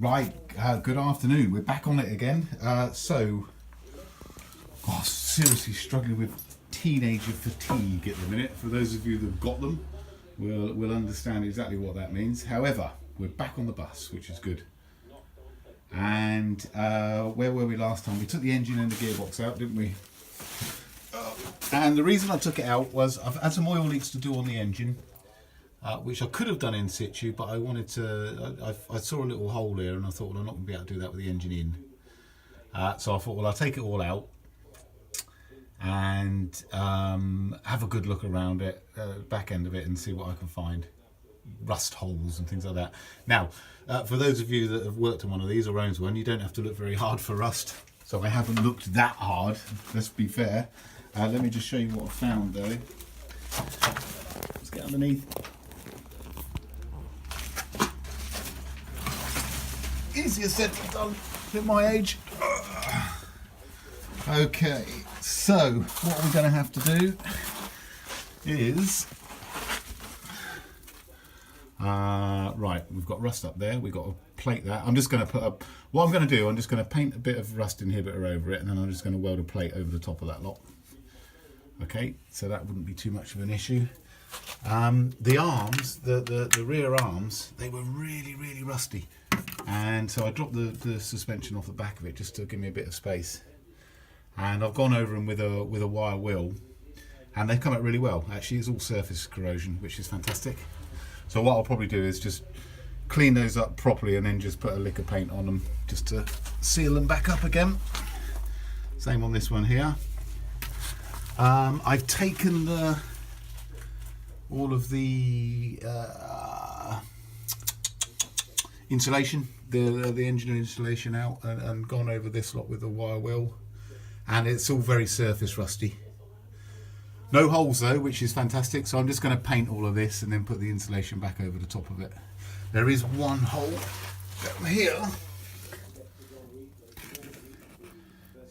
Right, good afternoon. We're back on it again. Seriously struggling with teenager fatigue at the minute. For those of you that've got them, will understand exactly what that means. However, we're back on the bus, which is good. And where were we last time? We took the engine and the gearbox out, didn't we? And the reason I took it out was I've had some oil leaks to do on the engine. Which I could have done in situ, but I wanted to. I saw a little hole here, and I thought, well, I'm not going to be able to do that with the engine in. So I thought, well, I'll take it all out and have a good look around it, back end of it, and see what I can find, rust holes and things like that. Now, for those of you that have worked on one of these or owns one, you don't have to look very hard for rust. So I haven't looked that hard. Let's be fair. Let me just show you what I found, though. Let's get underneath. Easier said than done at my age. Okay, so what we're going to have to do is right, we've got rust up there, we've got to plate that. I'm just going to put up, what I'm going to do, I'm just going to paint a bit of rust inhibitor over it, and then I'm just going to weld a plate over the top of that lot. Okay, so that wouldn't be too much of an issue. The arms, the rear arms, they were really rusty, and so I dropped the suspension off the back of it just to give me a bit of space, and I've gone over them with a wire wheel, and they've come out really well. Actually, it's all surface corrosion, which is fantastic. So what I'll probably do is just clean those up properly and then just put a lick of paint on them just to seal them back up again. Same on this one here. I've taken all of the insulation, the engine insulation out, and gone over this lot with a wire wheel, and it's all very surface rusty. No holes though, which is fantastic, so I'm just going to paint all of this and then put the insulation back over the top of it. There is one hole down here,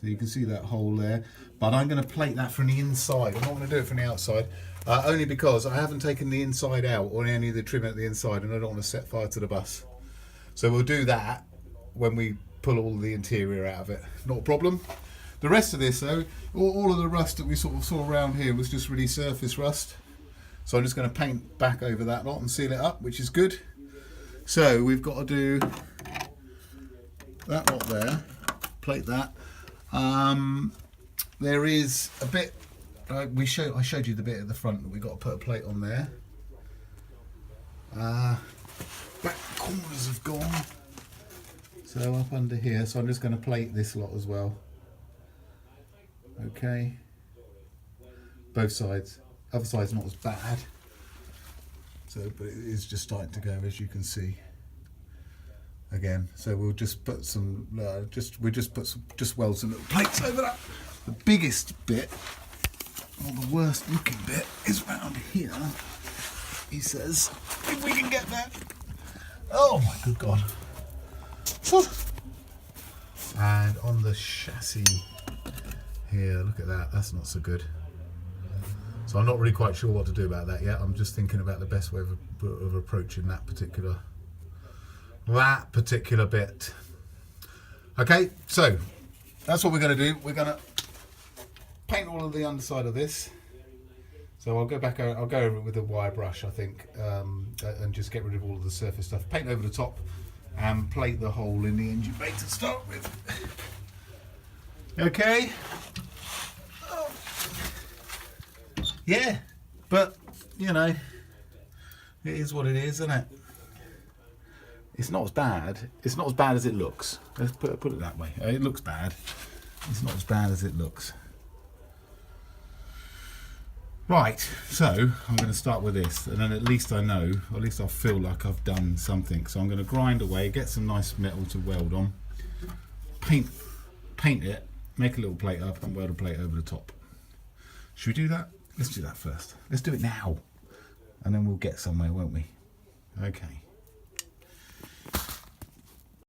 so you can see that hole there, but I'm going to plate that from the inside. I'm not going to do it from the outside. Only because I haven't taken the inside out or any of the trim at the inside, and I don't want to set fire to the bus. So we'll do that when we pull all the interior out of it. Not a problem. The rest of this though, all of the rust that we sort of saw around here was just really surface rust. So I'm just going to paint back over that lot and seal it up, which is good. So we've got to do that lot there, plate that. There is a bit. I showed you the bit at the front that we got to put a plate on there. Back corners have gone, so up under here. So I'm just going to plate this lot as well. Okay, both sides. Other side's not as bad. So, but it is just starting to go, as you can see. Again, so we'll just put some, just weld some little plates over that. The biggest bit, or the worst looking bit, is around here, he says, if we can get that. Oh my good God. And on the chassis here, look at that, that's not so good. So I'm not really quite sure what to do about that yet. I'm just thinking about the best way of approaching that particular bit. Okay, so that's what we're going to do. We're going to paint all of the underside of this. So I'll go over it with a wire brush, I think, and just get rid of all of the surface stuff. Paint over the top and plate the hole in the engine bay to start with. Okay. Oh. Yeah, but you know, it is what it is, isn't it? It's not as bad. It's not as bad as it looks. Let's put it that way. It looks bad. It's not as bad as it looks. Right, so I'm going to start with this, and then at least I know, or at least I feel like I've done something. So I'm going to grind away, get some nice metal to weld on, paint it, make a little plate up, and weld a plate over the top. Should we do that? Let's do that first. Let's do it now, and then we'll get somewhere, won't we? Okay.